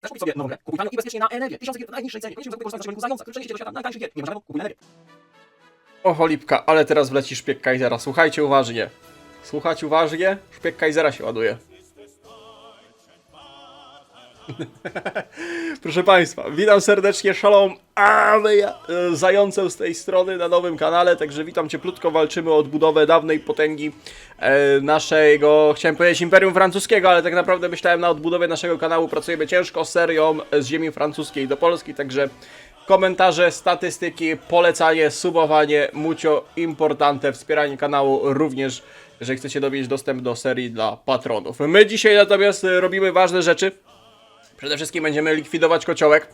Chcesz kupić sobie nową grę? Kupuj tanio i bezpiecznie na energię. Tysiące gier w najniższej cenie. Koniecznie korzystać z naszego zająca, który przeniesie cię do świata najtańszych gier. Nie ma żadnego, kupuj na energię. O cholipka, ale teraz wleci szpieg Kaisera. Słuchajcie uważnie. Słuchajcie uważnie. Szpieg Kaisera się ładuje. Proszę Państwa, witam serdecznie, Shalom, Zająceł z tej strony na nowym kanale, także witam cieplutko, walczymy o odbudowę dawnej potęgi naszego, chciałem powiedzieć Imperium Francuskiego, ale tak naprawdę myślałem na odbudowie naszego kanału, pracujemy ciężko z serią z ziemi francuskiej do Polski, także komentarze, statystyki, polecanie, subowanie, mucho importante, wspieranie kanału również, jeżeli chcecie mieć dostęp do serii dla patronów. My dzisiaj natomiast robimy ważne rzeczy. Przede wszystkim będziemy likwidować kociołek.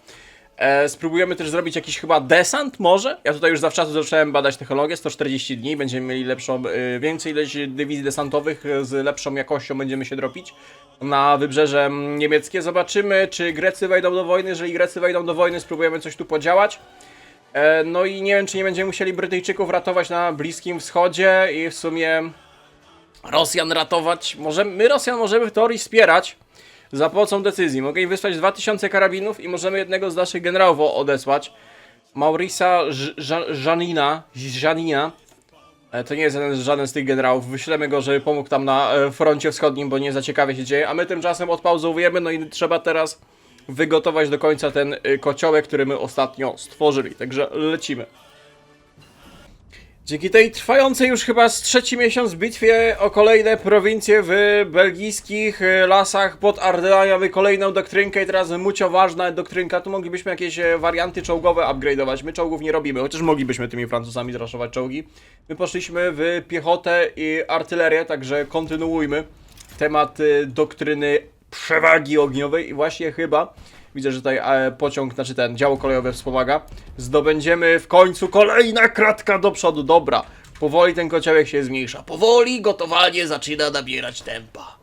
Spróbujemy też zrobić jakiś chyba desant może? Ja tutaj już zawczasu zacząłem badać technologię, 140 dni, będziemy mieli lepszą, więcej ilość dywizji desantowych z lepszą jakością będziemy się dropić na wybrzeże niemieckie. Zobaczymy, czy Grecy wejdą do wojny. Jeżeli Grecy wejdą do wojny, spróbujemy coś tu podziałać. No i nie wiem, czy nie będziemy musieli Brytyjczyków ratować na Bliskim Wschodzie i w sumie Rosjan ratować. My Rosjan możemy w teorii wspierać za pomocą decyzji. Mogę im wysłać 2000 karabinów i możemy jednego z naszych generałów odesłać. Maurisa Janina. To nie jest żaden z tych generałów. Wyślemy go, żeby pomógł tam na froncie wschodnim, bo nie za ciekawie się dzieje. A my tymczasem odpauzowujemy, no i trzeba teraz wygotować do końca ten kociołek, który my ostatnio stworzyli. Także lecimy. Dzięki tej trwającej już chyba z trzeci miesiąc bitwie o kolejne prowincje w belgijskich lasach pod Ardenami mamy kolejną doktrynkę i teraz mucio ważna doktrynka. Tu moglibyśmy jakieś warianty czołgowe upgrade'ować. My czołgów nie robimy, chociaż moglibyśmy tymi Francuzami zraszować czołgi. My poszliśmy w piechotę i artylerię, także kontynuujmy temat doktryny przewagi ogniowej i właśnie chyba widzę, że tutaj pociąg, znaczy ten działo kolejowe wspomaga. Zdobędziemy w końcu kolejna kratka do przodu. Dobra, powoli ten kociołek się zmniejsza. Powoli gotowanie zaczyna nabierać tempa.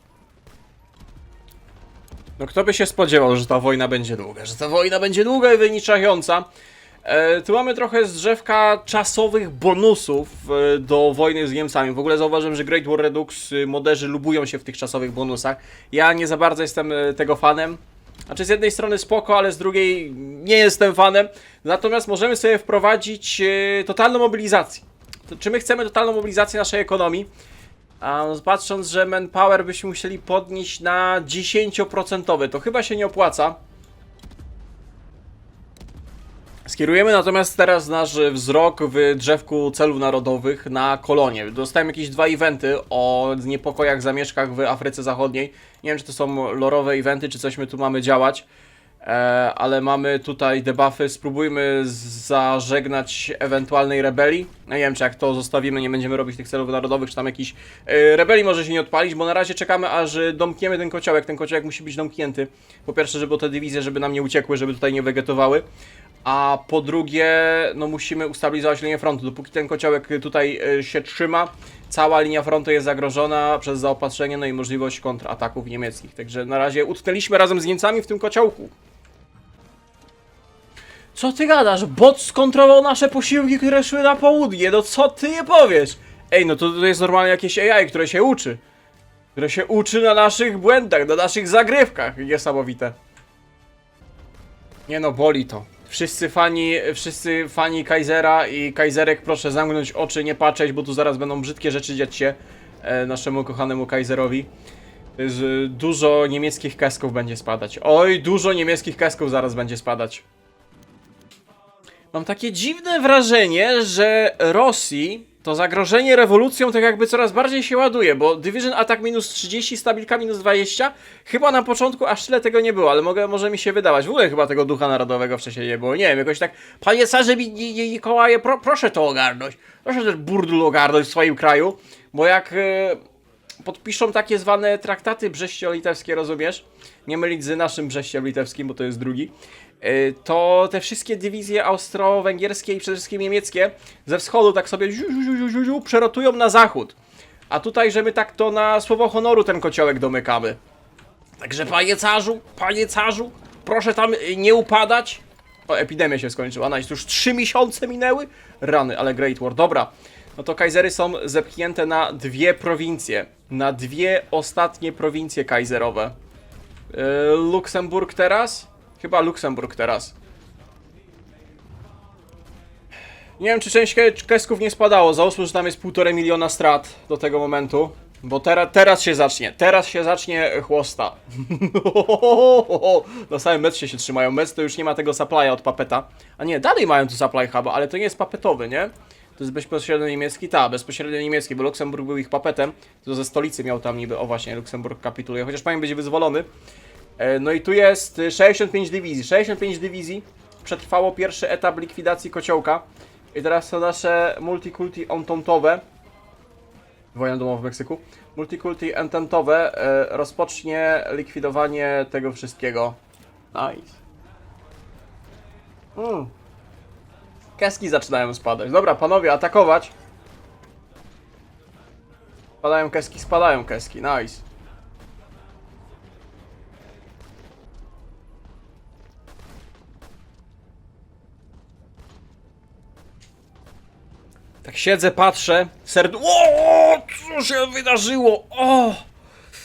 No kto by się spodziewał, że ta wojna będzie długa, i wyniczająca. Tu mamy trochę z drzewka czasowych bonusów do wojny z Niemcami. W ogóle zauważyłem, że Great War Redux moderzy lubują się w tych czasowych bonusach. Ja nie za bardzo jestem tego fanem. Znaczy z jednej strony spoko, ale z drugiej nie jestem fanem. Natomiast możemy sobie wprowadzić totalną mobilizację. Czy my chcemy totalną mobilizację naszej ekonomii? Patrząc, że manpower byśmy musieli podnieść na 10%, to chyba się nie opłaca. Skierujemy natomiast teraz nasz wzrok w drzewku celów narodowych na kolonie. Dostałem jakieś 2 eventy o niepokojach, zamieszkach w Afryce Zachodniej. Nie wiem, czy to są lorowe eventy, czy coś my tu mamy działać. Ale mamy tutaj debuffy. Spróbujmy zażegnać ewentualnej rebelii. No nie wiem, czy jak to zostawimy, nie będziemy robić tych celów narodowych, czy tam jakiś rebelii może się nie odpalić, bo na razie czekamy, aż domkniemy ten kociołek. Ten kociołek musi być domknięty. Po pierwsze, żeby te dywizje, żeby nam nie uciekły, żeby tutaj nie wegetowały. A po drugie, no musimy ustabilizować linię frontu. Dopóki ten kociołek tutaj się trzyma, cała linia frontu jest zagrożona przez zaopatrzenie, no i możliwość kontrataków niemieckich. Także na razie utknęliśmy razem z Niemcami w tym kociołku. Co ty gadasz? Bot skontrował nasze posiłki, które szły na południe. No co ty nie powiesz? Ej, no to jest normalnie jakieś AI, które się uczy. Które się uczy na naszych błędach, na naszych zagrywkach. Niesamowite. Nie no, boli to. Wszyscy fani Kaisera i Kaiserek, proszę zamknąć oczy, nie patrzeć, bo tu zaraz będą brzydkie rzeczy dziać się naszemu kochanemu Kaiserowi. Dużo niemieckich kasków będzie spadać. Oj, dużo niemieckich kasków zaraz będzie spadać. Mam takie dziwne wrażenie, że Rosji to zagrożenie rewolucją tak jakby coraz bardziej się ładuje, bo Division Attack minus 30, stabilka minus 20, chyba na początku aż tyle tego nie było, ale może mi się wydawać. W ogóle chyba tego ducha narodowego wcześniej nie było, nie wiem, jakoś tak, panie carze Mikołaje, proszę to ogarnąć, proszę też burdel ogarnąć w swoim kraju, bo jak podpiszą takie zwane traktaty brześcio-litewskie, rozumiesz? Nie mylić z naszym brześciem-litewskim, bo to jest drugi. To te wszystkie dywizje austro-węgierskie i przede wszystkim niemieckie ze wschodu tak sobie przerotują na zachód. A tutaj, że my tak to na słowo honoru ten kociołek domykamy. Także panie carzu, proszę tam nie upadać. O, epidemia się skończyła, nice, już 3 miesiące minęły. Rany, ale Great War, dobra. No to kaisery są zepchnięte na 2 prowincje. Na 2 ostatnie prowincje kaiserowe. Luksemburg teraz. Chyba Luksemburg teraz. Nie wiem, czy część kesków nie spadało. Załóżmy, że tam jest 1,5 miliona strat do tego momentu. Bo teraz się zacznie. Teraz się zacznie chłosta. Na samym mecz się trzymają. Mecz to już nie ma tego supply'a od Papeta. A nie, dalej mają tu supply huba, ale to nie jest papetowy, nie? To jest bezpośrednio niemiecki? Tak, bezpośrednio niemiecki, bo Luksemburg był ich papetem. To ze stolicy miał tam niby, o właśnie, Luksemburg kapituluje, chociaż powinien być wyzwolony. No i tu jest 65 dywizji. 65 dywizji. Przetrwało pierwszy etap likwidacji kociołka. I teraz to nasze multikulti ententowe. Wojna domowa w Meksyku. Multikulti ententowe rozpocznie likwidowanie tego wszystkiego. Nice. Keski zaczynają spadać. Dobra, panowie, atakować. Spadają keski. Nice. Tak siedzę, patrzę, o, co się wydarzyło? O!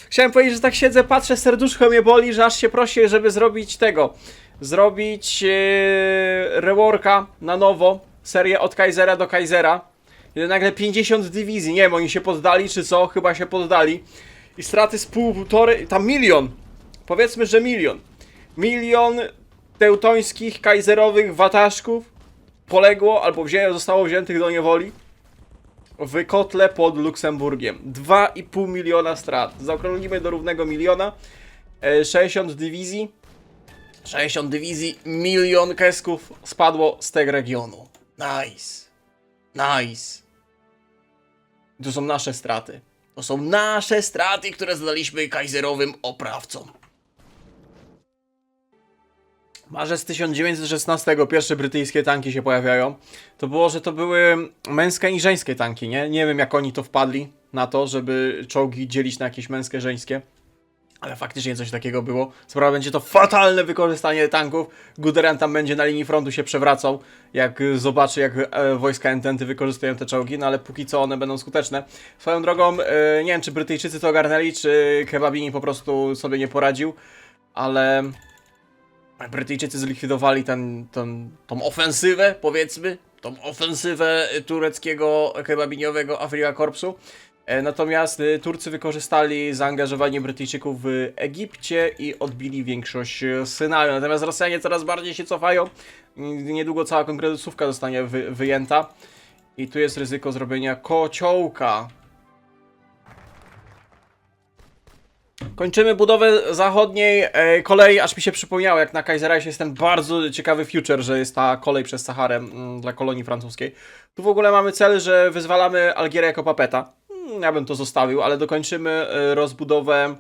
Chciałem powiedzieć, że tak siedzę, patrzę, serduszko mnie boli, że aż się prosi, żeby zrobić tego. Zrobić reworka na nowo, serię od Kaisera do Kaisera. I nagle 50 dywizji, nie wiem, oni się poddali czy co, chyba się poddali. I straty z półtorej, tam milion. Powiedzmy, że milion. Milion teutońskich, kaiserowych wataszków poległo albo zostało wziętych do niewoli w kotle pod Luksemburgiem. 2,5 miliona strat. Zaokrąglimy do równego miliona. 60 dywizji. 60 dywizji, milion kesków spadło z tego regionu. Nice. Nice. To są nasze straty. To są nasze straty, które zadaliśmy kaiserowym oprawcom. Marzec 1916, pierwsze brytyjskie tanki się pojawiają. To było, że to były męskie i żeńskie tanki, nie? Nie wiem, jak oni to wpadli na to, żeby czołgi dzielić na jakieś męskie, żeńskie. Ale faktycznie coś takiego było. Sprawa będzie to fatalne wykorzystanie tanków. Guderian tam będzie na linii frontu się przewracał, jak zobaczy, jak wojska ententy wykorzystują te czołgi, no ale póki co one będą skuteczne. Swoją drogą, nie wiem, czy Brytyjczycy to ogarnęli, czy Kebabini po prostu sobie nie poradził, ale Brytyjczycy zlikwidowali tą ofensywę, powiedzmy, tą ofensywę tureckiego kebabiniowego Afrika Korpsu. Natomiast Turcy wykorzystali zaangażowanie Brytyjczyków w Egipcie i odbili większość Synaju. Natomiast Rosjanie coraz bardziej się cofają. Niedługo cała kongresówka zostanie wyjęta. I tu jest ryzyko zrobienia kociołka. Kończymy budowę zachodniej kolei, aż mi się przypomniało, jak na Kaiserreichie jest ten bardzo ciekawy future, że jest ta kolej przez Saharę dla kolonii francuskiej. Tu w ogóle mamy cel, że wyzwalamy Algierię jako papeta. Ja bym to zostawił, ale dokończymy rozbudowę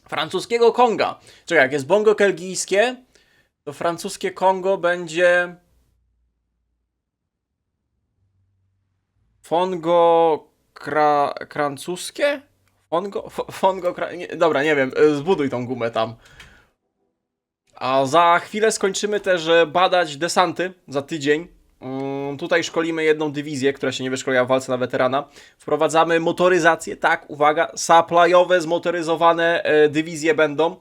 francuskiego Konga. Czekaj, jak jest Bongo kelgijskie, to francuskie Kongo będzie Fongo krancuskie? Dobra, nie wiem, zbuduj tą gumę tam. A za chwilę skończymy też badać desanty, za tydzień. Tutaj szkolimy jedną dywizję, która się nie wyszkoliła w walce na weterana. Wprowadzamy motoryzację, tak, uwaga, supply'owe, zmotoryzowane dywizje będą.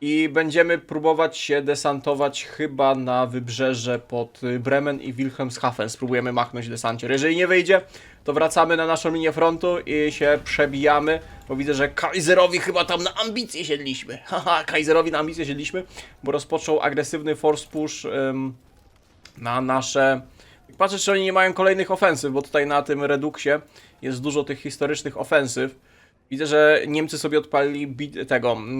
I będziemy próbować się desantować chyba na wybrzeże pod Bremen i Wilhelmshaven. Spróbujemy machnąć desancier. Jeżeli nie wyjdzie, to wracamy na naszą linię frontu i się przebijamy. Bo widzę, że Kaiserowi chyba tam na ambicje siedliśmy. Haha, Kaiserowi na ambicje siedliśmy, bo rozpoczął agresywny force push na nasze... Patrzę, czy oni nie mają kolejnych ofensyw, bo tutaj na tym reduksie jest dużo tych historycznych ofensyw. Widzę, że Niemcy sobie odpalili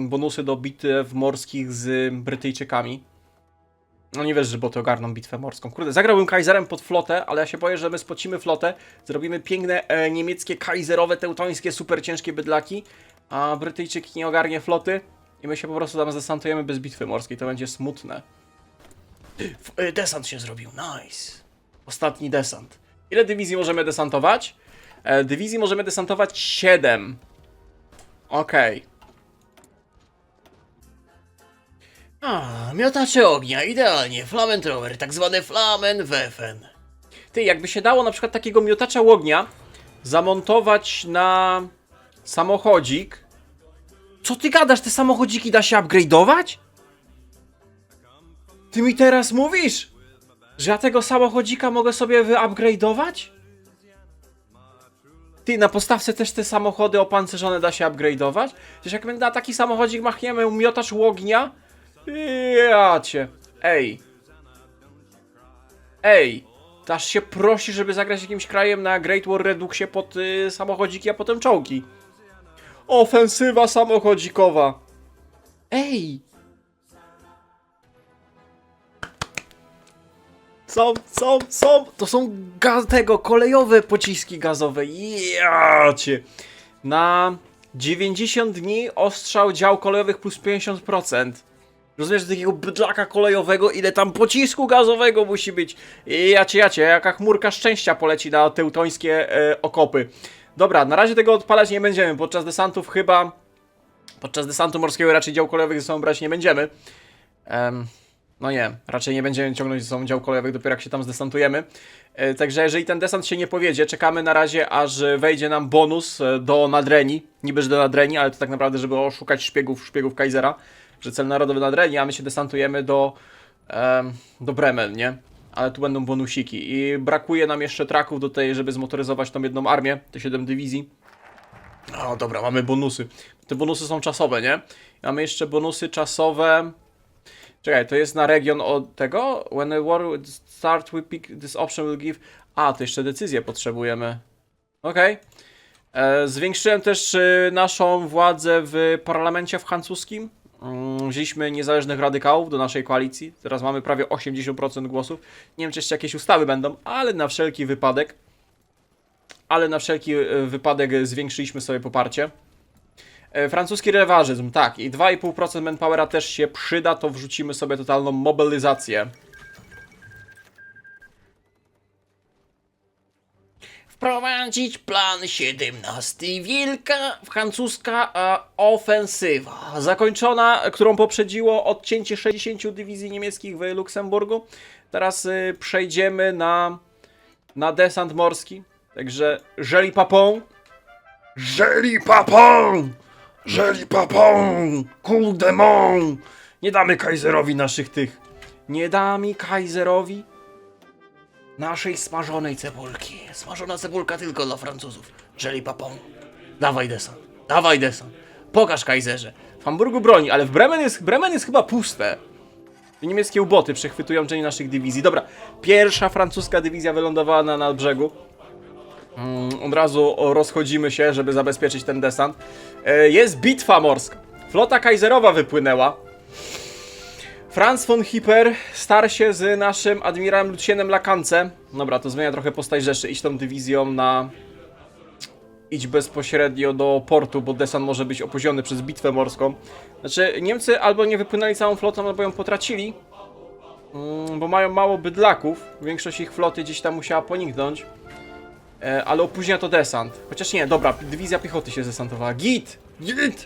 bonusy do bitew morskich z Brytyjczykami. No nie wiesz, że boty ogarną bitwę morską. Kurde, zagrałbym Kaiserem pod flotę, ale ja się boję, że my spocimy flotę, zrobimy piękne niemieckie, kaiserowe, teutońskie, super ciężkie bydlaki, a Brytyjczyk nie ogarnie floty i my się po prostu tam zdesantujemy bez bitwy morskiej. To będzie smutne. Desant się zrobił, nice. Ostatni desant. Ile dywizji możemy desantować? Dywizji możemy desantować 7. Okej. Miotacze ognia, idealnie. Flammenthrower, tak zwane Flammenwerfen. Ty, jakby się dało na przykład takiego miotacza ognia zamontować na samochodzik. Co ty gadasz? Te samochodziki da się upgrade'ować? Ty mi teraz mówisz, że ja tego samochodzika mogę sobie wyupgrade'ować? Ty, na postawce też te samochody opancerzone da się upgrade'ować? Przecież jak my na taki samochodzik machniemy miotacz ognia? Ja cię. Ej. Ej. Aż się prosi, żeby zagrać jakimś krajem na Great War Reduxie pod samochodziki, a potem czołgi. Ofensywa samochodzikowa. Ej. Są. To są tego kolejowe pociski gazowe. Jacie. Na 90 dni ostrzał dział kolejowych plus 50%. Rozumiesz, do takiego bydlaka kolejowego, ile tam pocisku gazowego musi być. Jacie, jaka chmurka szczęścia poleci na teutońskie okopy. Dobra, na razie tego odpalać nie będziemy. Podczas desantów chyba... Podczas desantu morskiego raczej dział kolejowych ze sobą brać nie będziemy. No nie, raczej nie będziemy ciągnąć ze sobą dział kolejowych dopiero jak się tam zdesantujemy. Także jeżeli ten desant się nie powiedzie, czekamy na razie aż wejdzie nam bonus do Nadrenii. Niby, że do Nadrenii, ale to tak naprawdę, żeby oszukać szpiegów Kaisera. Że cel narodowy Nadrenii, a my się desantujemy do Bremen, nie? Ale tu będą bonusiki. I brakuje nam jeszcze traków do tej, żeby zmotoryzować tą jedną armię, te 7 dywizji. O, dobra, mamy bonusy. Te bonusy są czasowe, nie? Mamy jeszcze bonusy czasowe. Czekaj, to jest na region od tego? When a war would start, we pick this option will give... A, to jeszcze decyzję potrzebujemy. Okej. Zwiększyłem też naszą władzę w parlamencie francuskim. Wzięliśmy niezależnych radykałów do naszej koalicji. Teraz mamy prawie 80% głosów. Nie wiem, czy jeszcze jakieś ustawy będą, ale na wszelki wypadek. Zwiększyliśmy sobie poparcie. Francuski rewanżyzm, tak. I 2,5% manpowera też się przyda, to wrzucimy sobie totalną mobilizację. Wprowadzić plan 17. Wielka francuska ofensywa. Zakończona, którą poprzedziło odcięcie 60 dywizji niemieckich w Luksemburgu. Teraz przejdziemy na desant morski. Także Joli Papon. Joli Papon! Joli Papon! Coup de mon! Nie damy Kaiserowi naszych tych. Nie damy Kaiserowi naszej smażonej cebulki. Smażona cebulka tylko dla Francuzów. Joli Papon. Dawaj desant. Pokaż Kaiserze. W Hamburgu broni, ale w Bremen jest chyba puste. Niemieckie uboty przechwytują część naszych dywizji. Dobra, pierwsza francuska dywizja wylądowała na nadbrzegu. Od razu rozchodzimy się, żeby zabezpieczyć ten desant. Jest bitwa morska. Flota kaiserowa wypłynęła. Franz von Hipper starł się z naszym admirałem Lucienem Lacance. Dobra, to zmienia trochę postać rzeczy. Idź tą dywizją Idź bezpośrednio do portu, bo desant może być opóźniony przez bitwę morską. Znaczy, Niemcy albo nie wypłynęli całą flotą, albo ją potracili. Bo mają mało bydlaków. Większość ich floty gdzieś tam musiała poniknąć. Ale opóźnia to desant. Chociaż nie, dobra, dywizja piechoty się zdesantowała. Git!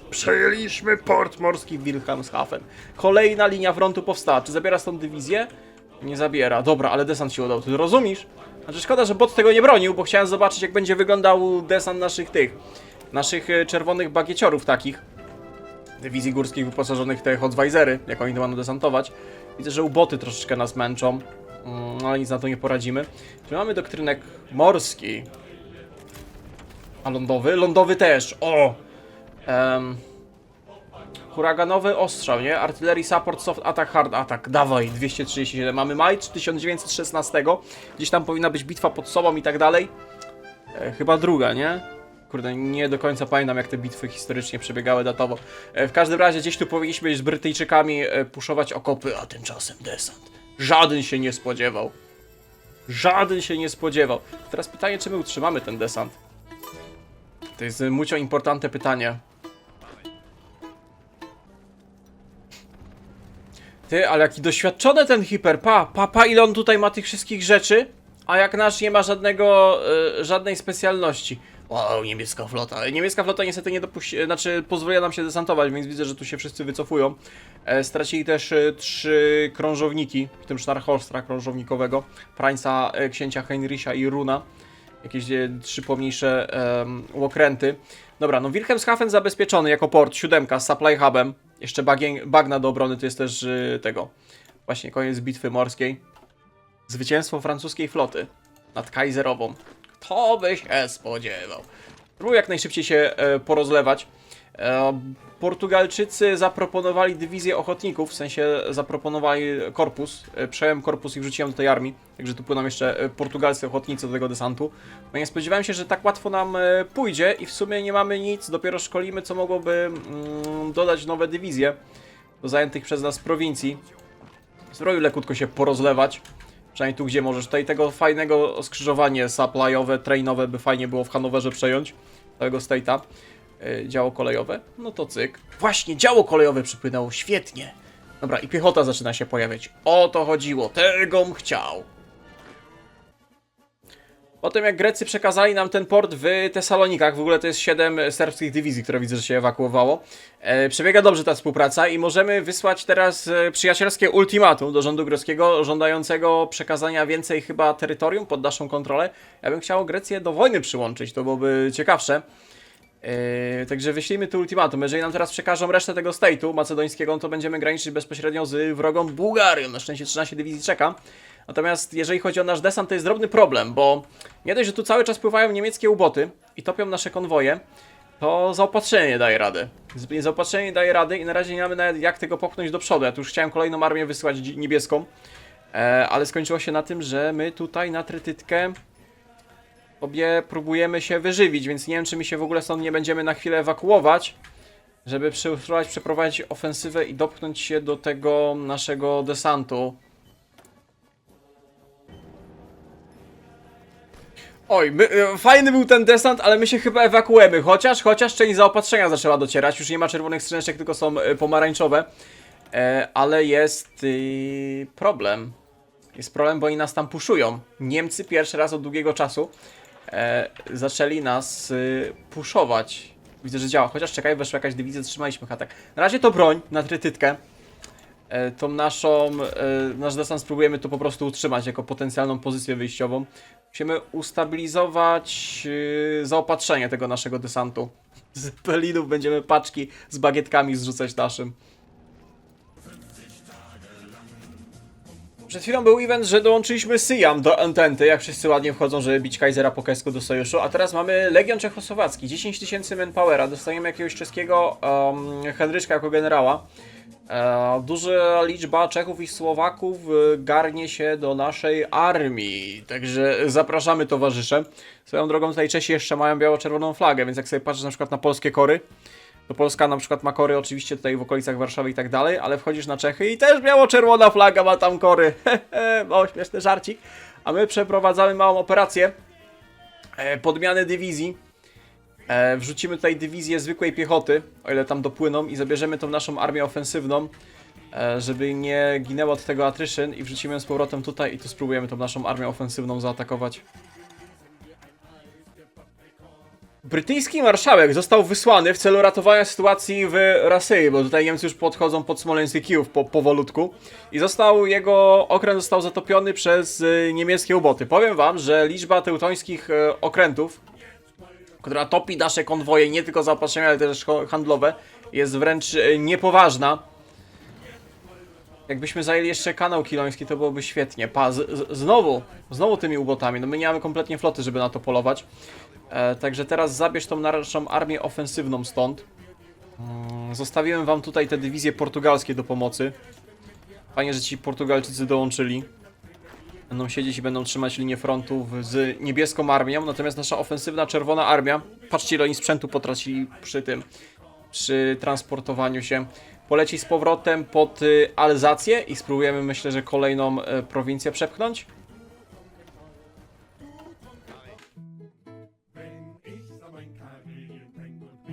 Przejęliśmy port morski w Wilhelmshaven. Kolejna linia frontu powstała. Czy zabiera stąd dywizję? Nie zabiera. Dobra, ale desant się udał. Ty rozumiesz? Znaczy szkoda, że bot tego nie bronił, bo chciałem zobaczyć, jak będzie wyglądał desant naszych czerwonych bagieciorów takich. Dywizji górskich wyposażonych w te Hotweisery, jak oni to będą desantować. Widzę, że uboty troszeczkę nas męczą. Ale nic na to nie poradzimy. Czy mamy doktrynek morski? A lądowy? Lądowy też. O! Huraganowy ostrzał, nie? Artillery support, soft attack, hard attack. Dawaj, 237. Mamy maj 1916. Gdzieś tam powinna być bitwa pod Sobą i tak dalej. Chyba druga, nie? Kurde, nie do końca pamiętam, jak te bitwy historycznie przebiegały datowo. W każdym razie gdzieś tu powinniśmy z Brytyjczykami puszować okopy, a tymczasem desant. Żaden się nie spodziewał. Teraz pytanie, czy my utrzymamy ten desant? To jest mucho importante pytanie. Ty, ale jaki doświadczony ten Hipper. Pa, ile on tutaj ma tych wszystkich rzeczy, a jak nasz nie ma żadnej specjalności. Wow, niemiecka flota. Niemiecka flota niestety nie pozwoliła nam się desantować, więc widzę, że tu się wszyscy wycofują. Stracili też 3 krążowniki, w tym Schnarchostra krążownikowego, Franza, księcia Heinricha i Runa. Jakieś 3 pomniejsze łokręty. Dobra, no Wilhelmshaven zabezpieczony jako port, 7 z supply hubem. Jeszcze bagna do obrony, to jest też Właśnie koniec bitwy morskiej. Zwycięstwo francuskiej floty nad kajzerową. Kto by się spodziewał? Próbuję jak najszybciej się porozlewać. Portugalczycy zaproponowali dywizję ochotników, w sensie zaproponowali korpus. Przejąłem korpus i wrzuciłem do tej armii. Także tu płyną jeszcze portugalscy ochotnicy do tego desantu. No nie spodziewałem się, że tak łatwo nam pójdzie i w sumie nie mamy nic, dopiero szkolimy, co mogłoby dodać nowe dywizje do zajętych przez nas prowincji. Spróbuj lekutko się porozlewać. Przynajmniej tu, gdzie możesz. Tutaj tego fajnego skrzyżowanie supply'owe, trainowe by fajnie było w Hanowerze przejąć. Całego state'a. Działo kolejowe. No to cyk. Właśnie, działo kolejowe przypłynęło. Świetnie. Dobra, i piechota zaczyna się pojawiać. O to chodziło. Tegom chciał. Potem jak Grecy przekazali nam ten port w Tesalonikach, w ogóle to jest 7 serbskich dywizji, które widzę, że się ewakuowało. Przebiega dobrze ta współpraca i możemy wysłać teraz przyjacielskie ultimatum do rządu greckiego, żądającego przekazania więcej chyba terytorium pod naszą kontrolę. Ja bym chciał Grecję do wojny przyłączyć, to byłoby ciekawsze. Także wyślijmy tu ultimatum. Jeżeli nam teraz przekażą resztę tego state'u macedońskiego, to będziemy graniczyć bezpośrednio z wrogą Bułgarią. Na szczęście 13 dywizji czeka. Natomiast jeżeli chodzi o nasz desant, to jest drobny problem, bo nie dość, że tu cały czas pływają niemieckie uboty i topią nasze konwoje, to zaopatrzenie nie daje rady. Zaopatrzenie nie daje rady i na razie nie mamy nawet jak tego popchnąć do przodu. Ja tu już chciałem kolejną armię wysyłać niebieską, ale skończyło się na tym, że my tutaj na Trytytkę sobie próbujemy się wyżywić, więc nie wiem, czy my się w ogóle stąd nie będziemy na chwilę ewakuować, żeby przeprowadzić ofensywę i dopchnąć się do tego naszego desantu. Oj, fajny był ten desant, ale my się chyba ewakuujemy, chociaż część zaopatrzenia zaczęła docierać, już nie ma czerwonych skrzyneczek, tylko są pomarańczowe, ale jest problem. Jest problem, bo oni nas tam puszują. Niemcy pierwszy raz od długiego czasu zaczęli nas puszować. Widzę, że działa, chociaż czekaj, weszła jakaś dywizja, zatrzymaliśmy atak. Na razie to broń na Trytytkę. Tą nasz desant spróbujemy to po prostu utrzymać jako potencjalną pozycję wyjściową. Musimy ustabilizować zaopatrzenie tego naszego desantu. Z pelinów będziemy paczki z bagietkami zrzucać naszym. Przed chwilą był event, że dołączyliśmy Syjam do Ententy, jak wszyscy ładnie wchodzą, żeby bić Kajzera po Kesku do sojuszu, a teraz mamy Legion Czechosłowacki, 10 000 manpowera, dostajemy jakiegoś czeskiego Henryczka jako generała. Duża liczba Czechów i Słowaków garnie się do naszej armii, także zapraszamy towarzysze. Swoją drogą tutaj Czesi jeszcze mają biało-czerwoną flagę, więc jak sobie patrzysz na przykład na polskie kory, to Polska na przykład ma kory oczywiście tutaj w okolicach Warszawy i tak dalej, ale wchodzisz na Czechy i też biało-czerwona flaga ma tam kory. Mało śmieszny żarcik. A my przeprowadzamy małą operację podmiany dywizji. Wrzucimy tutaj dywizję zwykłej piechoty, o ile tam dopłyną, i zabierzemy tą naszą armię ofensywną, żeby nie ginęło od tego attrition, i wrzucimy ją z powrotem tutaj i tu spróbujemy tą naszą armię ofensywną zaatakować. Brytyjski marszałek został wysłany w celu ratowania sytuacji w Rasyi, bo tutaj Niemcy już podchodzą pod Smoleński Kijów powolutku, i jego okręt został zatopiony przez niemieckie uboty. Powiem wam, że liczba teutońskich okrętów, która topi nasze konwoje, nie tylko zaopatrzenia, ale też handlowe, jest wręcz niepoważna. Jakbyśmy zajęli jeszcze kanał Kiloński, to byłoby świetnie. Znowu tymi ubotami. No my nie mamy kompletnie floty, żeby na to polować. Także teraz zabierz tą naszą armię ofensywną stąd. Zostawiłem wam tutaj te dywizje portugalskie do pomocy. Fajnie, że ci Portugalczycy dołączyli. Będą siedzieć i będą trzymać linię frontu z niebieską armią. Natomiast nasza ofensywna czerwona armia, patrzcie, ile oni sprzętu potracili przy transportowaniu się, poleci z powrotem pod Alzację i spróbujemy, myślę, że kolejną prowincję przepchnąć.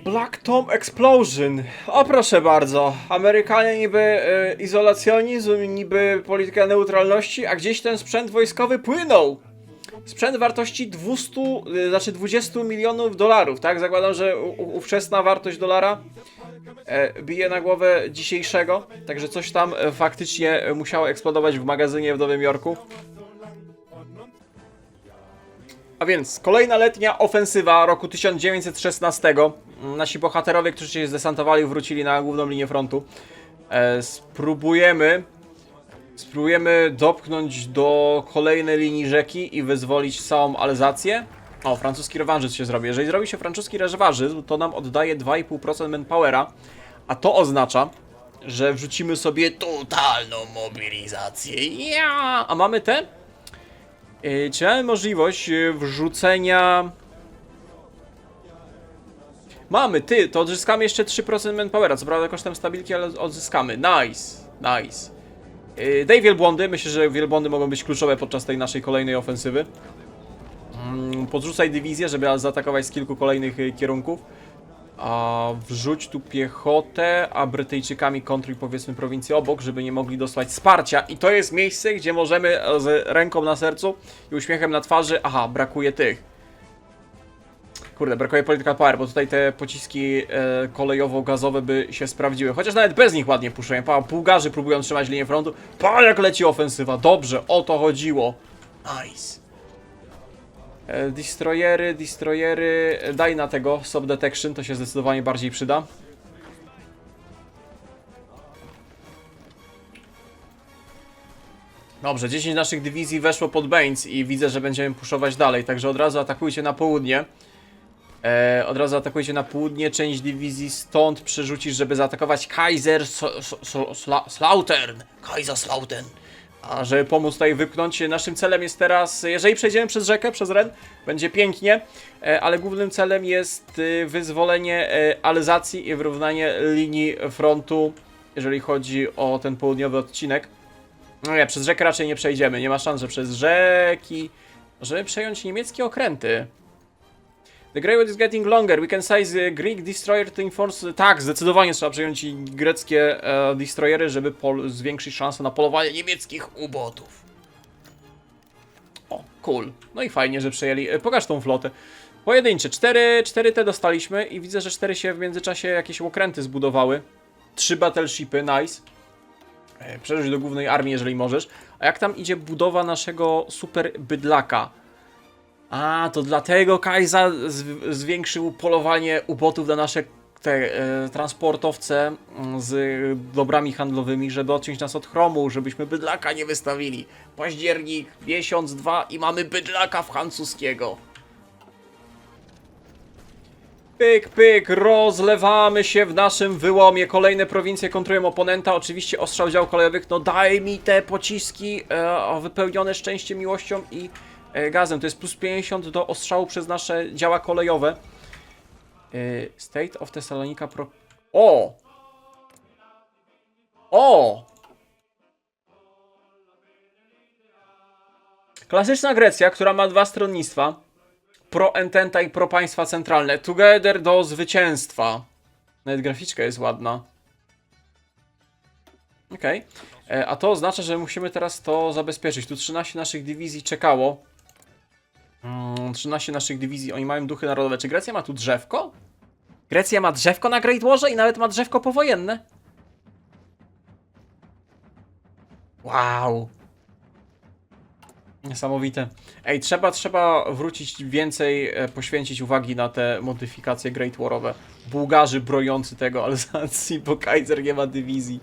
Black Tom Explosion. O, proszę bardzo. Amerykanie niby izolacjonizm, niby polityka neutralności, a gdzieś ten sprzęt wojskowy płynął. Sprzęt wartości 20 milionów dolarów, tak? Zakładam, że ówczesna wartość dolara bije na głowę dzisiejszego. Także coś tam faktycznie musiało eksplodować w magazynie w Nowym Jorku. A więc kolejna letnia ofensywa roku 1916. Nasi bohaterowie, którzy się zdesantowali, wrócili na główną linię frontu. Spróbujemy Spróbujemy dopchnąć do kolejnej linii rzeki i wyzwolić całą Alzację. O, francuski rewanżyzm się zrobi. Jeżeli zrobi się francuski rewanżyzm, to nam oddaje 2,5% manpowera, a to oznacza, że wrzucimy sobie totalną mobilizację. Ja! A mamy te? Czy mamy możliwość wrzucenia... Mamy, to odzyskamy jeszcze 3% manpowera, co prawda kosztem stabilki, ale odzyskamy. Nice, nice. Daj wielbłądy, myślę, że wielbłądy mogą być kluczowe podczas tej naszej kolejnej ofensywy. Podrzucaj dywizję, żeby zaatakować z kilku kolejnych kierunków. A wrzuć tu piechotę, a Brytyjczykami kontruj powiedzmy prowincję obok, żeby nie mogli dostać wsparcia. I to jest miejsce, gdzie możemy z ręką na sercu i uśmiechem na twarzy... Aha, brakuje tych. Kurde, brakuje political power, bo tutaj te pociski kolejowo-gazowe by się sprawdziły. Chociaż nawet bez nich ładnie puszują. Bułgarzy próbują trzymać linię frontu. Jak leci ofensywa. Dobrze, o to chodziło. Nice. Destroyery, daj na tego subdetection, to się zdecydowanie bardziej przyda. Dobrze, 10 naszych dywizji weszło pod Baines i widzę, że będziemy puszować dalej, także od razu atakujcie na południe. Część dywizji stąd przerzucisz, żeby zaatakować Kaiserslautern. A żeby pomóc tutaj wypchnąć, naszym celem jest teraz, jeżeli przejdziemy przez rzekę, przez Ren, będzie pięknie, ale głównym celem jest wyzwolenie Alzacji i wyrównanie linii frontu, jeżeli chodzi o ten południowy odcinek. No nie, przez rzekę raczej nie przejdziemy, nie ma szans, że przez rzeki, żeby przejąć niemieckie okręty. The Grey Wood is getting longer. We can size Greek destroyer to enforce... Tak, zdecydowanie trzeba przejąć greckie destroyery, żeby zwiększyć szanse na polowanie niemieckich ubotów. O, cool. No i fajnie, że przejęli. Pokaż tą flotę. Pojedyncze. 4 te dostaliśmy i widzę, że 4 się w międzyczasie jakieś okręty zbudowały. 3 battleshipy, nice. Przerzuć do głównej armii, jeżeli możesz. A jak tam idzie budowa naszego super bydlaka? A, to dlatego Kaiser zwiększył polowanie ubotów na nasze transportowce z dobrami handlowymi, żeby odciąć nas od chromu, żebyśmy bydlaka nie wystawili. Październik, miesiąc, 2 i mamy bydlaka francuskiego. Pyk, pyk, rozlewamy się w naszym wyłomie. Kolejne prowincje kontrują oponenta. Oczywiście ostrzał dział kolejowych. No daj mi te pociski wypełnione szczęściem, miłością i gazem. To jest plus 50 do ostrzału przez nasze działa kolejowe. State of Thessalonica Pro... O! O! Klasyczna Grecja, która ma 2 stronnictwa. Pro-ententa i pro-państwa centralne. Together do zwycięstwa. Nawet graficzka jest ładna. Okej. A to oznacza, że musimy teraz to zabezpieczyć. Tu 13 naszych dywizji czekało. 13 naszych dywizji, oni mają duchy narodowe. Czy Grecja ma tu drzewko? Grecja ma drzewko na Great Warze i nawet ma drzewko powojenne. Wow. Niesamowite. Ej, trzeba wrócić więcej, poświęcić uwagi na te modyfikacje Great Warowe. Bułgarzy brojący tego Alzacji, bo Kaiser nie ma dywizji.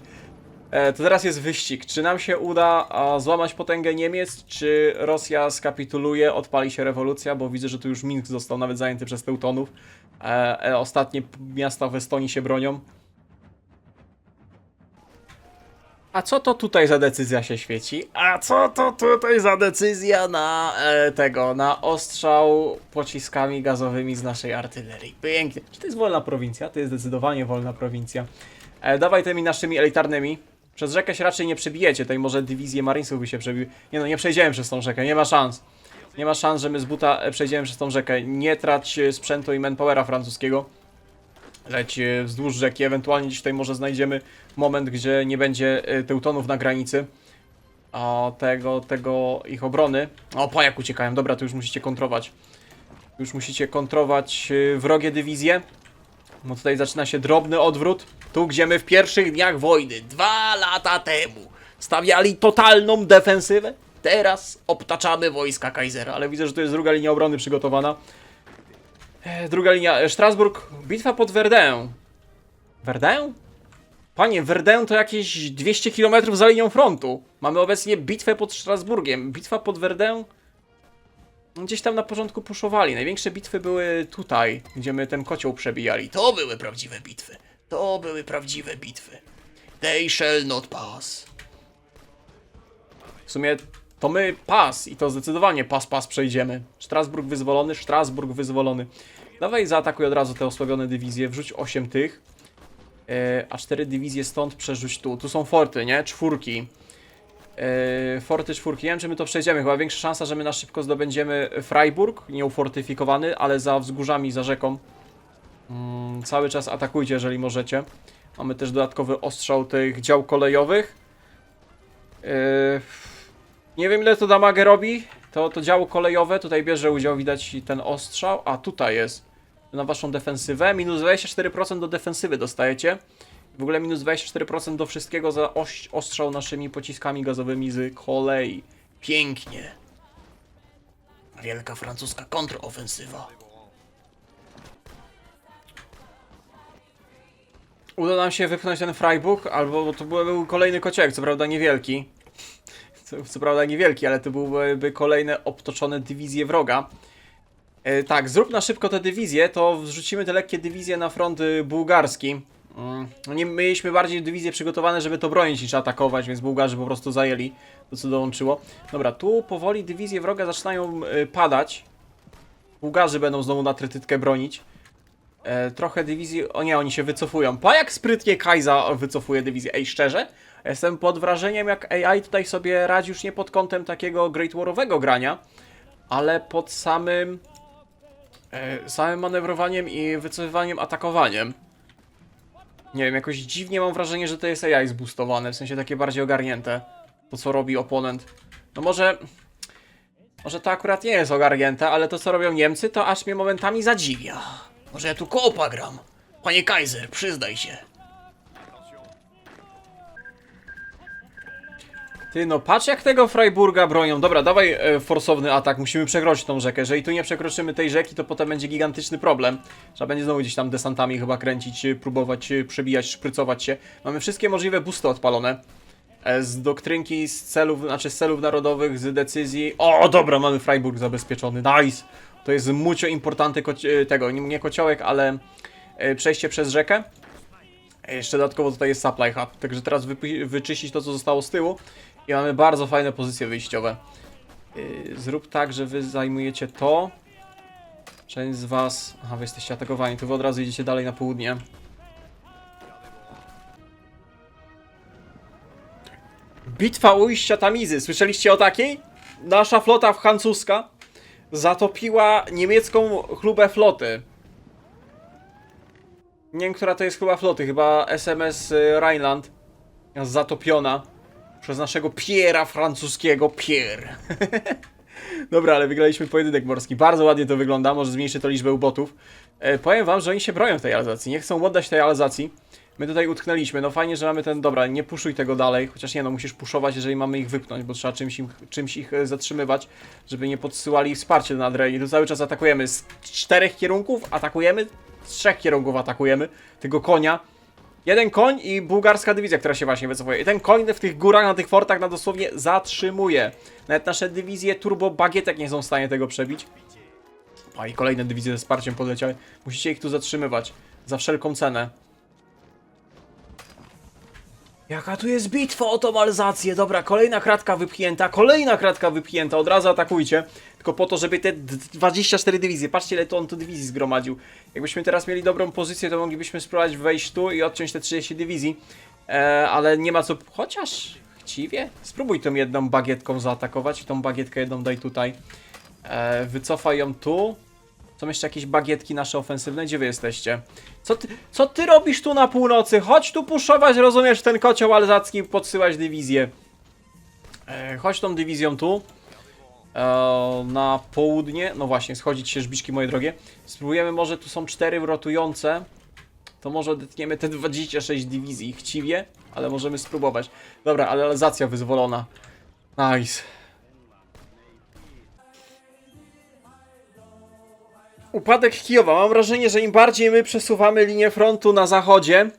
To teraz jest wyścig. Czy nam się uda złamać potęgę Niemiec, czy Rosja skapituluje, odpali się rewolucja, bo widzę, że tu już Mińsk został nawet zajęty przez Teutonów. Ostatnie miasta w Estonii się bronią. A co to tutaj za decyzja się świeci? A co to tutaj za decyzja na na ostrzał pociskami gazowymi z naszej artylerii? Pięknie. Czy to jest wolna prowincja? To jest zdecydowanie wolna prowincja. Dawaj tymi naszymi elitarnymi. Przez rzekę się raczej nie przebijecie, tutaj może dywizje Marinesów by się przebiły. Nie no, nie przejdziemy przez tą rzekę, nie ma szans. Nie ma szans, że my z buta przejdziemy przez tą rzekę. Nie trać sprzętu i manpowera francuskiego. Leć wzdłuż rzeki, ewentualnie gdzieś tutaj może znajdziemy moment, gdzie nie będzie Teutonów na granicy. A tego ich obrony. O, jak uciekają, dobra, to już musicie kontrować. Już musicie kontrować wrogie dywizje. No tutaj zaczyna się drobny odwrót. Tu, gdzie my w pierwszych dniach wojny, 2 lata temu, stawiali totalną defensywę, teraz obtaczamy wojska Kaisera. Ale widzę, że to jest druga linia obrony przygotowana. Druga linia, Strasburg, bitwa pod Verdun. Verdun? Panie, Verdun to jakieś 200 km za linią frontu. Mamy obecnie bitwę pod Strasburgiem. Bitwa pod Verdun gdzieś tam na porządku puszowali. Największe bitwy były tutaj, gdzie my ten kocioł przebijali. To były prawdziwe bitwy. To były prawdziwe bitwy. They shall not pass. W sumie to my pas i to zdecydowanie pas przejdziemy. Strasburg wyzwolony, Strasburg wyzwolony. Dawaj zaatakuj od razu te osłabione dywizje, wrzuć 8 tych. A 4 dywizje stąd przerzuć tu. Tu są forty, nie? Czwórki. Forty czwórki. Nie wiem, czy my to przejdziemy. Chyba większa szansa, że my na szybko zdobędziemy Freiburg, nieufortyfikowany, ale za wzgórzami, za rzeką. Cały czas atakujcie, jeżeli możecie. Mamy też dodatkowy ostrzał tych dział kolejowych. Nie wiem, ile to damage robi. To działo kolejowe. Tutaj bierze udział, widać ten ostrzał. A tutaj jest. Na waszą defensywę. Minus 24% do defensywy dostajecie. W ogóle minus 24% do wszystkiego za ostrzał naszymi pociskami gazowymi z kolei. Pięknie. Wielka francuska kontrofensywa. Uda nam się wypchnąć ten Freiburg, albo to był kolejny kociek, co prawda niewielki. Co prawda niewielki, ale to byłyby kolejne obtoczone dywizje wroga. Tak, zrób na szybko te dywizje, to wrzucimy te lekkie dywizje na front bułgarski. Nie mieliśmy bardziej dywizje przygotowane, żeby to bronić niż atakować, więc Bułgarzy po prostu zajęli to, co dołączyło. Dobra, tu powoli dywizje wroga zaczynają padać. Bułgarzy będą znowu na trytytkę bronić. Trochę dywizji... O nie, oni się wycofują. Pa, jak sprytnie Kaiza wycofuje dywizję. Ej, szczerze? Jestem pod wrażeniem, jak AI tutaj sobie radzi już nie pod kątem takiego Great War'owego grania, ale pod samym manewrowaniem i wycofywaniem, atakowaniem. Nie wiem, jakoś dziwnie mam wrażenie, że to jest AI zboostowane, w sensie takie bardziej ogarnięte. To, co robi oponent. No może to akurat nie jest ogarnięte, ale to, co robią Niemcy, to aż mnie momentami zadziwia. Może ja tu koopa gram? Panie Kaiser, przyznaj się. Ty, no patrz jak tego Freiburga bronią. Dobra, dawaj forsowny atak, musimy przekroczyć tą rzekę. Jeżeli tu nie przekroczymy tej rzeki, to potem będzie gigantyczny problem. Trzeba będzie znowu gdzieś tam desantami chyba kręcić, próbować przebijać, szprycować się. Mamy wszystkie możliwe boosty odpalone. Z doktrynki, z celów narodowych, z decyzji. O, dobra, mamy Freiburg zabezpieczony, nice. To jest mucho importante tego, nie kociołek, ale przejście przez rzekę. Jeszcze dodatkowo tutaj jest supply hub, także teraz wyczyścić to, co zostało z tyłu i mamy bardzo fajne pozycje wyjściowe. Zrób tak, że wy zajmujecie to. Część z was... Aha, wy jesteście atakowani, to wy od razu idziecie dalej na południe. Bitwa ujścia Tamizy, słyszeliście o takiej? Nasza flota francuska zatopiła niemiecką chlubę floty. Nie wiem, która to jest chyba floty, chyba SMS Rheinland. Zatopiona przez naszego Pierre'a francuskiego. Pierre. Dobra, ale wygraliśmy pojedynek morski. Bardzo ładnie to wygląda, może zmniejszy to liczbę ubotów. Powiem wam, że oni się broją w tej Alzacji, nie chcą oddać tej Alzacji. My tutaj utknęliśmy, no fajnie, że mamy ten... Dobra, nie puszuj tego dalej, chociaż nie, no musisz puszować, jeżeli mamy ich wypchnąć, bo trzeba czymś ich zatrzymywać, żeby nie podsyłali wsparcie do Nadrei. Tu cały czas atakujemy z 4 kierunków, atakujemy, z 3 kierunków atakujemy tego konia. Jeden koń i bułgarska dywizja, która się właśnie wycofuje. I ten koń w tych górach, na tych fortach na dosłownie zatrzymuje. Nawet nasze dywizje turbo bagietek nie są w stanie tego przebić. A i kolejne dywizje ze wsparciem podleciały. Musicie ich tu zatrzymywać. Za wszelką cenę. Jaka tu jest bitwa o tą Alzację. Dobra, kolejna kratka wypchnięta, od razu atakujcie. Tylko po to, żeby te 24 dywizje, patrzcie ile to on tu dywizji zgromadził. Jakbyśmy teraz mieli dobrą pozycję, to moglibyśmy spróbować wejść tu i odciąć te 30 dywizji. Ale nie ma co, chociaż chciwie. Spróbuj tą jedną bagietką zaatakować, tą bagietkę jedną daj tutaj. Wycofaj ją tu. Są jeszcze jakieś bagietki nasze ofensywne? Gdzie wy jesteście? Co ty robisz tu na północy? Chodź tu puszować, rozumiesz, ten kocioł alzacki, podsyłać dywizję. Chodź tą dywizją tu. Na południe. No właśnie, schodzić się żbiczki, moje drogie. Spróbujemy, może tu są 4 rotujące. To może odetniemy te 26 dywizji chciwie, ale możemy spróbować. Dobra, ale Alzacja wyzwolona. Nice. Upadek Kijowa. Mam wrażenie, że im bardziej my przesuwamy linię frontu na zachodzie,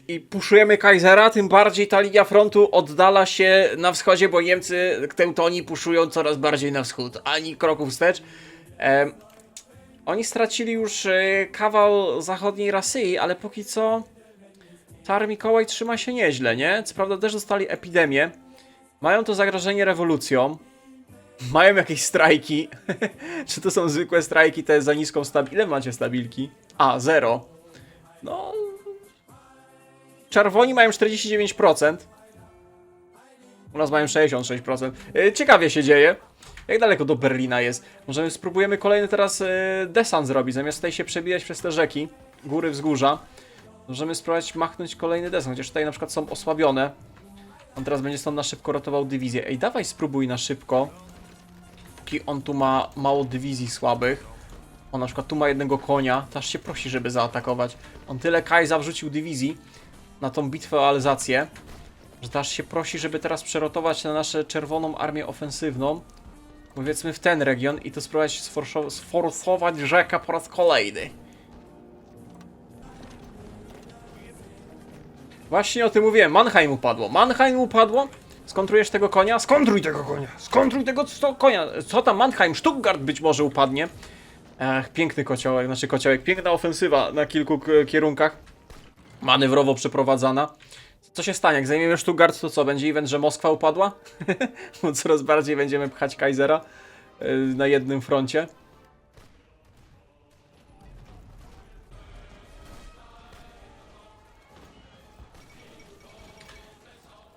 i puszujemy Kaisera, tym bardziej ta linia frontu oddala się na wschodzie, bo Niemcy Teutoni puszują coraz bardziej na wschód, ani kroku wstecz. Oni stracili już kawał zachodniej Rasyi, ale póki co Tsar Mikołaj trzyma się nieźle, nie? Co prawda też dostali epidemię, mają to zagrożenie rewolucją, mają jakieś strajki. Czy to są zwykłe strajki, to jest za niską stabilkę? Ile macie stabilki? A, 0. No... Czerwoni mają 49%. U nas mają 66%. Ciekawie się dzieje. Jak daleko do Berlina jest? Możemy spróbujemy kolejny teraz desant zrobić. Zamiast tutaj się przebijać przez te rzeki, góry, wzgórza. Możemy spróbować machnąć kolejny desant. Chociaż tutaj na przykład są osłabione. On teraz będzie stąd na szybko rotował dywizję. Ej, dawaj spróbuj na szybko. Póki on tu ma mało dywizji słabych. On na przykład tu ma jednego konia. To aż się prosi, żeby zaatakować. On tyle Kajza wrzucił dywizji na tą bitwę o Alzację, że to aż się prosi, żeby teraz przerotować na naszą czerwoną armię ofensywną. Powiedzmy w ten region i to spróbować sforsować rzekę po raz kolejny. Właśnie o tym mówiłem. Mannheim upadło. Mannheim upadło. Skontrujesz tego konia? Skontruj tego konia! Skontruj tego konia! Co tam Mannheim? Stuttgart być może upadnie. Piękny kociołek, znaczy kociołek. Piękna ofensywa na kilku kierunkach. Manewrowo przeprowadzana. Co się stanie? Jak zajmiemy Stuttgart, to co? Będzie event, że Moskwa upadła? Bo coraz bardziej będziemy pchać Kaisera na jednym froncie.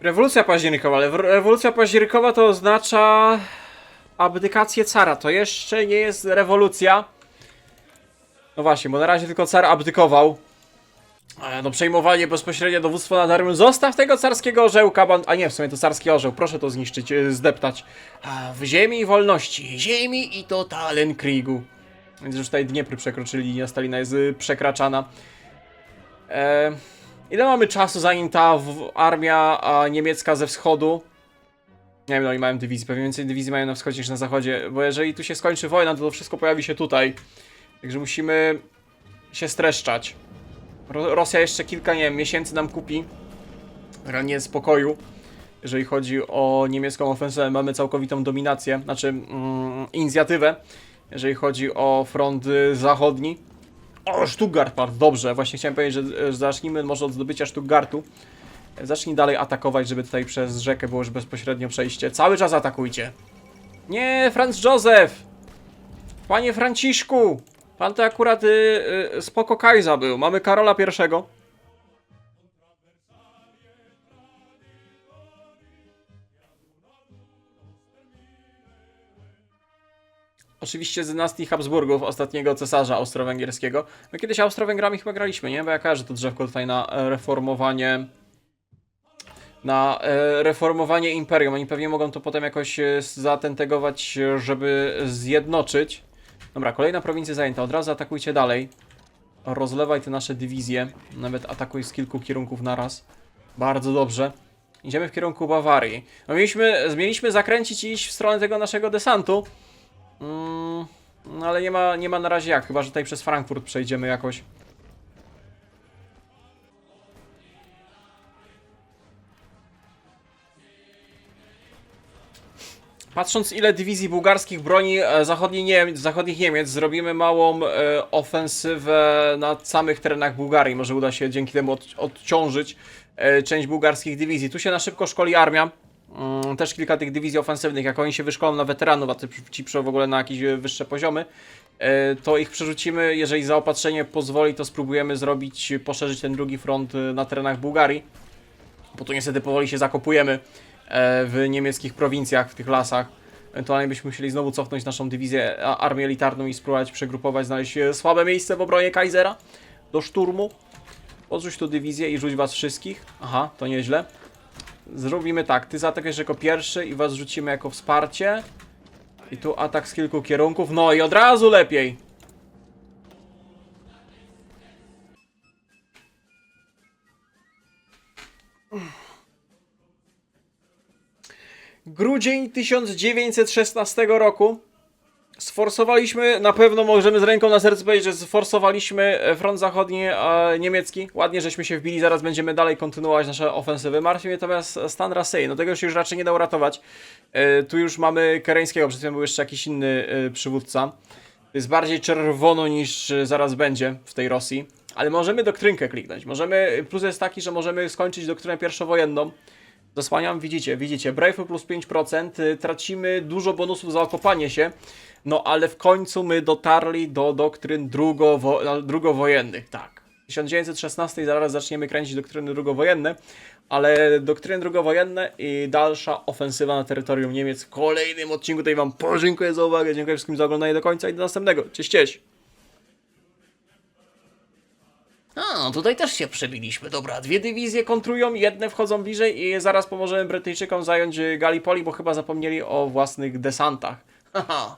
Rewolucja październikowa, ale rewolucja październikowa to oznacza abdykację cara. To jeszcze nie jest rewolucja. No właśnie, bo na razie tylko car abdykował. No przejmowanie bezpośrednie dowództwa nad armią. Zostaw tego carskiego orzełka, a nie, w sumie to carski orzeł. Proszę to zniszczyć, zdeptać. W ziemi i wolności. Ziemi i totalen Kriegu. Więc już tutaj Dniepry przekroczyli, linia Stalina jest przekraczana. Ile mamy czasu, zanim ta armia niemiecka ze wschodu... Nie wiem, no oni mają dywizji, pewnie więcej dywizji mają na wschodzie niż na zachodzie. Bo jeżeli tu się skończy wojna, to wszystko pojawi się tutaj. Także musimy się streszczać. Rosja jeszcze kilka, nie wiem, miesięcy nam kupi. Nie spokoju. Jeżeli chodzi o niemiecką ofensywę, mamy całkowitą dominację, znaczy inicjatywę. Jeżeli chodzi o front zachodni. O, Stuttgart padł, dobrze. Właśnie chciałem powiedzieć, że zacznijmy może od zdobycia Stuttgartu. Zacznij dalej atakować, żeby tutaj przez rzekę było już bezpośrednio przejście. Cały czas atakujcie. Nie, Franz Józef! Panie Franciszku! Pan to akurat spoko Kajza był. Mamy Karola I. Oczywiście z dynastii Habsburgów, ostatniego cesarza austro-węgierskiego. My kiedyś Austro-Węgrami chyba graliśmy, nie? Bo ja kojarzę to drzewko tutaj na reformowanie... reformowanie imperium. Oni pewnie mogą to potem jakoś zatentegować, żeby zjednoczyć. Dobra, kolejna prowincja zajęta. Od razu atakujcie dalej. Rozlewaj te nasze dywizje. Nawet atakuj z kilku kierunków naraz. Bardzo dobrze. Idziemy w kierunku Bawarii. No mieliśmy zakręcić i iść w stronę tego naszego desantu. No ale nie ma na razie jak. Chyba że tutaj przez Frankfurt przejdziemy jakoś. Patrząc ile dywizji bułgarskich broni zachodnich Niemiec, zrobimy małą ofensywę na samych terenach Bułgarii. Może uda się dzięki temu odciążyć część bułgarskich dywizji. Tu się na szybko szkoli armia. Też kilka tych dywizji ofensywnych. Jak oni się wyszkolą na weteranów, a ci w ogóle na jakieś wyższe poziomy, to ich przerzucimy. Jeżeli zaopatrzenie pozwoli, to spróbujemy poszerzyć ten drugi front na terenach Bułgarii. Bo tu niestety powoli się zakopujemy w niemieckich prowincjach, w tych lasach. Ewentualnie byśmy musieli znowu cofnąć naszą dywizję, armię elitarną i spróbować przegrupować, znaleźć słabe miejsce w obronie Kaisera do szturmu. Odrzuć tu dywizję i rzuć was wszystkich. Aha, to nieźle. Zrobimy tak, ty zaatakujesz jako pierwszy i was rzucimy jako wsparcie. I tu atak z kilku kierunków, no i od razu lepiej. Grudzień 1916 roku. Sforsowaliśmy, na pewno możemy z ręką na sercu powiedzieć, że sforsowaliśmy front zachodni niemiecki. Ładnie, żeśmy się wbili, zaraz będziemy dalej kontynuować nasze ofensywy. Martwi mnie natomiast stan Rasei, no tego się już raczej nie da uratować. Tu już mamy Kereńskiego, przed chwilą był jeszcze jakiś inny przywódca. Jest bardziej czerwono niż zaraz będzie w tej Rosji. Ale możemy doktrynkę kliknąć. Możemy, plus jest taki, że możemy skończyć doktrynę pierwszowojenną. Zasłaniam, widzicie, Brave plus 5%, tracimy dużo bonusów za okopanie się, no ale w końcu my dotarli do doktryn drugowojennych, tak. W 1916 zaraz zaczniemy kręcić doktryny drugowojenne, ale doktryny drugowojenne i dalsza ofensywa na terytorium Niemiec w kolejnym odcinku. Tutaj wam podziękuję za uwagę, dziękuję wszystkim za oglądanie do końca i do następnego. Cześć, cześć! A, tutaj też się przebiliśmy. Dobra, dwie dywizje kontrują, jedne wchodzą bliżej i zaraz pomożemy Brytyjczykom zająć Gallipoli, bo chyba zapomnieli o własnych desantach. Haha.